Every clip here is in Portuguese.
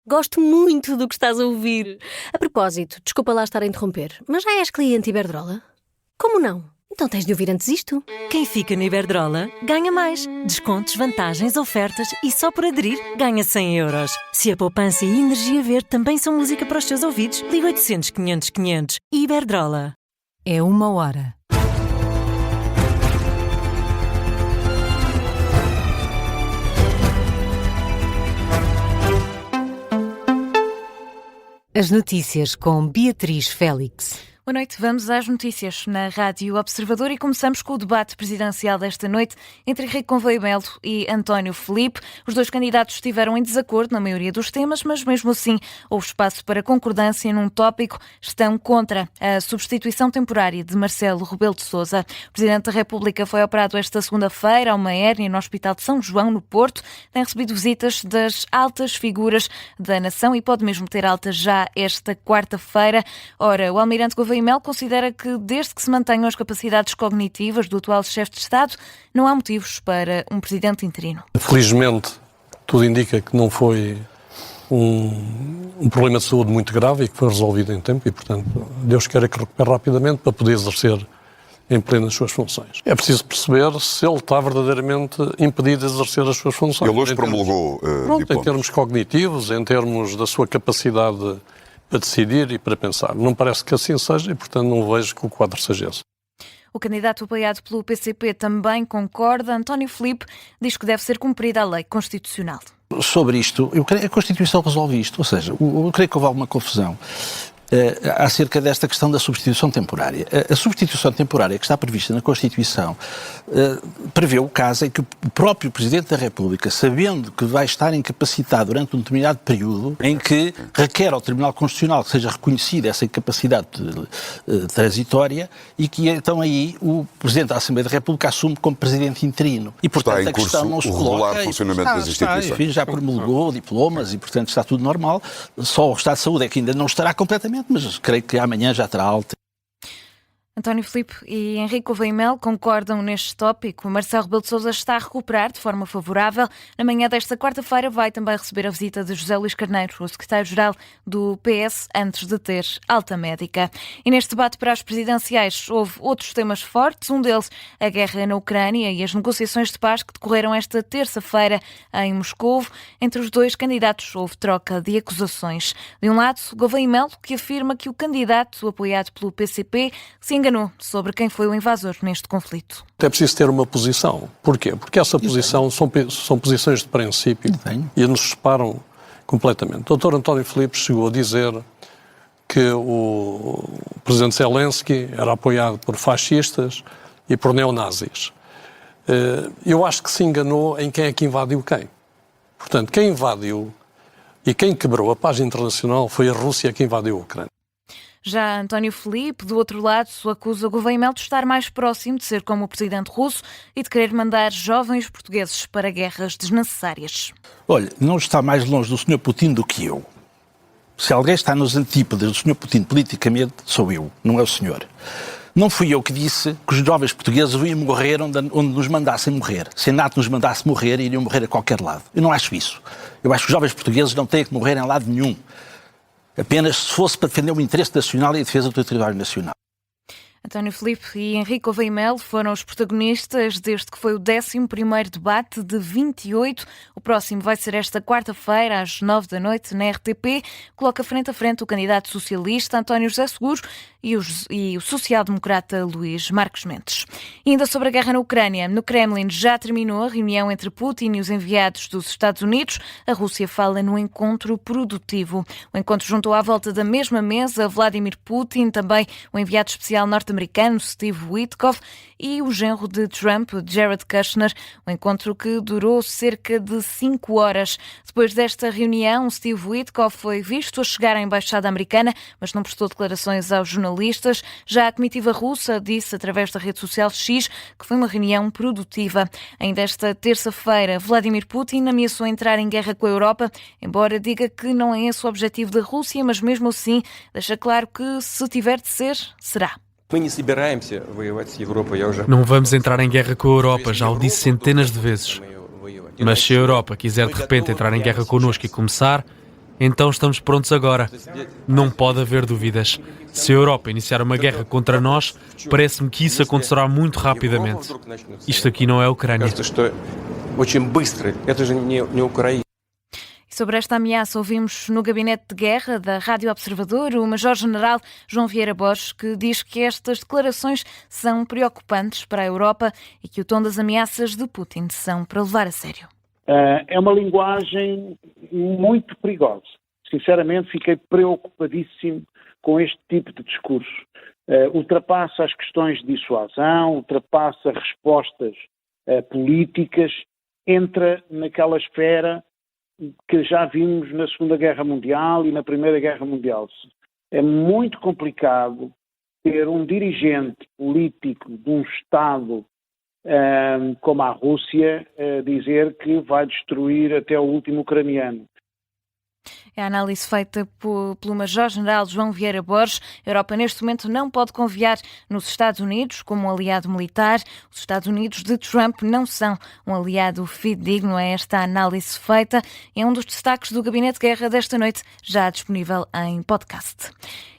Gosto muito do que estás a ouvir. A propósito, desculpa lá estar a interromper, mas já és cliente Iberdrola? Como não? Então tens de ouvir antes isto. Quem fica na Iberdrola ganha mais. Descontos, vantagens, ofertas e só por aderir ganha 100 euros. Se a poupança e a energia verde também são música para os teus ouvidos, liga 800 500 500. Iberdrola. É 1 hora. As notícias com Beatriz Félix. Boa noite, vamos às notícias na Rádio Observador e começamos com o debate presidencial desta noite entre Henrique Gouveia Melo e António Filipe. Os dois candidatos estiveram em desacordo na maioria dos temas, mas mesmo assim houve espaço para concordância num tópico. Estão contra a substituição temporária de Marcelo Rebelo de Sousa. O Presidente da República foi operado esta segunda-feira a uma hérnia no Hospital de São João, no Porto. Tem recebido visitas das altas figuras da nação e pode mesmo ter alta já esta quarta-feira. Ora, o Almirante Gouveia Melo considera que, desde que se mantenham as capacidades cognitivas do atual chefe de Estado, não há motivos para um presidente interino. Felizmente, tudo indica que não foi um problema de saúde muito grave e que foi resolvido em tempo e, portanto, Deus queira que recupere rapidamente para poder exercer em pleno as suas funções. É preciso perceber se ele está verdadeiramente impedido de exercer as suas funções. Ele hoje promulgou diplomas. Em termos cognitivos, em termos da sua capacidade para decidir e para pensar. Não parece que assim seja e, portanto, não vejo que o quadro seja esse. O candidato apoiado pelo PCP também concorda. António Filipe diz que deve ser cumprida a lei constitucional. Sobre isto, eu creio que a Constituição resolve isto, ou seja, eu creio que houve alguma confusão acerca desta questão da substituição temporária. A substituição temporária que está prevista na Constituição prevê o caso em que o próprio Presidente da República, sabendo que vai estar incapacitado durante um determinado período, em que requer ao Tribunal Constitucional que seja reconhecida essa incapacidade transitória e que então aí o Presidente da Assembleia da República assume como Presidente interino. E, portanto, está em a questão não se o coloca. regular funcionamento das instituições. Enfim, já promulgou diplomas e, portanto, está tudo normal. Só o Estado de Saúde é que ainda não estará completamente, mas creio que amanhã já terá alta. António Filipe e Henrique Gouveia Melo concordam neste tópico. Marcelo Rebelo de Sousa está a recuperar de forma favorável. Na manhã desta quarta-feira vai também receber a visita de José Luís Carneiro, o secretário-geral do PS, antes de ter alta médica. E neste debate para as presidenciais houve outros temas fortes, um deles a guerra na Ucrânia e as negociações de paz que decorreram esta terça-feira em Moscovo. Entre os dois candidatos houve troca de acusações. De um lado, Gouveia Melo, que afirma que o candidato apoiado pelo PCP se enganou sobre quem foi o invasor neste conflito. É preciso ter uma posição. Porquê? Porque essa posição são posições de princípio e nos separam completamente. O Dr. António Filipe chegou a dizer que o presidente Zelensky era apoiado por fascistas e por neonazis. Eu acho que se enganou em quem é que invadiu quem. Portanto, quem invadiu e quem quebrou a paz internacional foi a Rússia que invadiu a Ucrânia. Já António Filipe, do outro lado, acusa Gouveia Melo de estar mais próximo de ser como o presidente russo e de querer mandar jovens portugueses para guerras desnecessárias. Olha, não está mais longe do Sr. Putin do que eu. Se alguém está nos antípodas do Sr. Putin politicamente, sou eu, não é o senhor. Não fui eu que disse que os jovens portugueses iam morrer onde nos mandassem morrer. Se a NATO nos mandasse morrer, iriam morrer a qualquer lado. Eu não acho isso. Eu acho que os jovens portugueses não têm que morrer em lado nenhum. Apenas se fosse para defender o interesse nacional e a defesa do território nacional. António Filipe e Henrique Gouveia Melo foram os protagonistas desde que foi o 11º debate de 28. O próximo vai ser esta quarta-feira, às 9 da noite, na RTP. Coloca frente a frente o candidato socialista António José Seguro e o social-democrata Luís Marques Mendes. E ainda sobre a guerra na Ucrânia, no Kremlin já terminou a reunião entre Putin e os enviados dos Estados Unidos. A Rússia fala no encontro produtivo. O encontro juntou à volta da mesma mesa Vladimir Putin, também o enviado especial norte-americano Steve Witkoff e o genro de Trump, Jared Kushner, um encontro que durou cerca de 5 horas. Depois desta reunião, Steve Witkoff foi visto a chegar à embaixada americana, mas não prestou declarações aos jornalistas. Já a comitiva russa disse através da rede social X que foi uma reunião produtiva. Ainda esta terça-feira, Vladimir Putin ameaçou entrar em guerra com a Europa, embora diga que não é esse o objetivo da Rússia, mas mesmo assim deixa claro que se tiver de ser, será. Não vamos entrar em guerra com a Europa, já o disse centenas de vezes. Mas se a Europa quiser de repente entrar em guerra connosco e começar, Então estamos prontos agora. Não pode haver dúvidas. Se a Europa iniciar uma guerra contra nós, parece-me que isso acontecerá muito rapidamente. Isto aqui não é a Ucrânia. E sobre esta ameaça ouvimos no Gabinete de Guerra da Rádio Observador o Major-General João Vieira Borges, que diz que estas declarações são preocupantes para a Europa e que o tom das ameaças de Putin são para levar a sério. É uma linguagem muito perigosa. Sinceramente, fiquei preocupadíssimo com este tipo de discurso. Ultrapassa as questões de dissuasão, ultrapassa respostas políticas, entra naquela esfera que já vimos na Segunda Guerra Mundial e na Primeira Guerra Mundial. É muito complicado ter um dirigente político de um Estado como a Rússia dizer que vai destruir até o último ucraniano. É a análise feita pelo Major-General João Vieira Borges. A Europa, neste momento, não pode confiar nos Estados Unidos como um aliado militar. Os Estados Unidos de Trump não são um aliado fidedigno. É esta análise feita. É um dos destaques do Gabinete de Guerra desta noite, já disponível em podcast.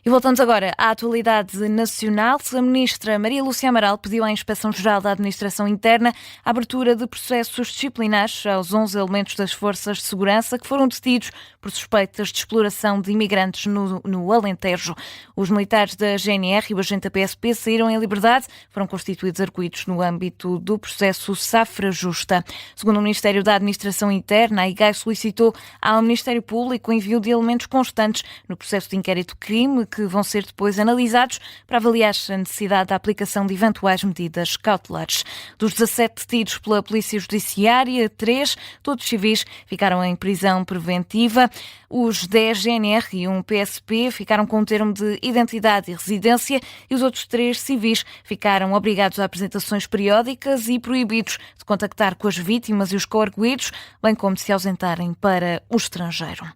E voltamos agora à atualidade nacional. A ministra Maria Lúcia Amaral pediu à Inspeção-Geral da Administração Interna a abertura de processos disciplinares aos 11 elementos das Forças de Segurança que foram detidos por suspeitas de exploração de imigrantes no Alentejo. Os militares da GNR e o agente da PSP saíram em liberdade, foram constituídos arguidos no âmbito do processo Safra Justa. Segundo o Ministério da Administração Interna, a IGAI solicitou ao Ministério Público o envio de elementos constantes no processo de inquérito-crime que vão ser depois analisados para avaliar a necessidade da aplicação de eventuais medidas cautelares. Dos 17 detidos pela Polícia Judiciária, 3, todos civis, ficaram em prisão preventiva. Os 10 GNR e um PSP ficaram com um termo de identidade e residência e os outros 3 civis ficaram obrigados a apresentações periódicas e proibidos de contactar com as vítimas e os coarguidos, bem como de se ausentarem para o estrangeiro.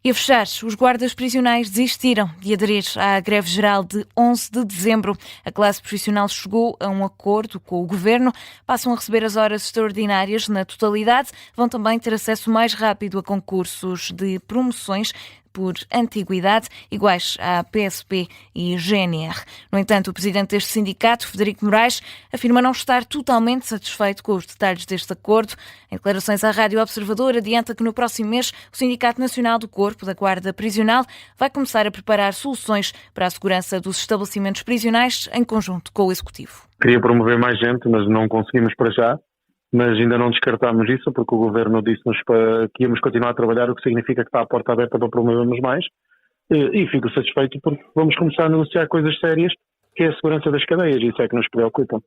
E a fechar, os guardas prisionais desistiram de aderir à greve geral de 11 de dezembro. A classe profissional chegou a um acordo com o governo, passam a receber as horas extraordinárias na totalidade, vão também ter acesso mais rápido a concursos de promoções por antiguidade, iguais à PSP e GNR. No entanto, o presidente deste sindicato, Frederico Moraes, afirma não estar totalmente satisfeito com os detalhes deste acordo. Em declarações à Rádio Observador, adianta que no próximo mês o Sindicato Nacional do Corpo da Guarda Prisional vai começar a preparar soluções para a segurança dos estabelecimentos prisionais em conjunto com o Executivo. Queria promover mais gente, mas não conseguimos para já. Mas ainda não descartámos isso, porque o Governo disse-nos que íamos continuar a trabalhar, o que significa que está a porta aberta para promovermos mais. E fico satisfeito porque vamos começar a negociar coisas sérias, que é a segurança das cadeias, isso é que nos preocupa.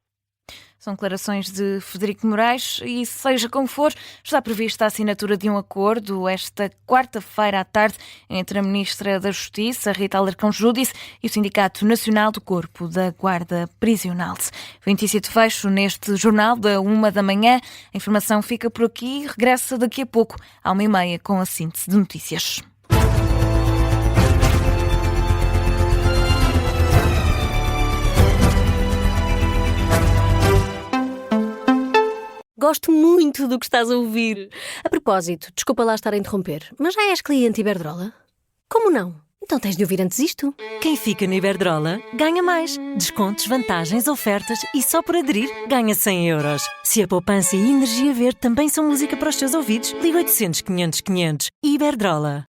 São declarações de Frederico Moraes e, seja como for, está prevista a assinatura de um acordo esta quarta-feira à tarde entre a Ministra da Justiça, Rita Alarcão Júdice, e o Sindicato Nacional do Corpo da Guarda Prisional. Foi notícia de fecho neste jornal da 1 da manhã. A informação fica por aqui e regressa daqui a pouco, à 1h30, com a síntese de notícias. Gosto muito do que estás a ouvir. A propósito, desculpa lá estar a interromper, mas já és cliente Iberdrola? Como não? Então tens de ouvir antes isto. Quem fica na Iberdrola ganha mais. Descontos, vantagens, ofertas e só por aderir ganha 100 euros. Se a poupança e a energia verde também são música para os teus ouvidos, liga 800 500 500. Iberdrola.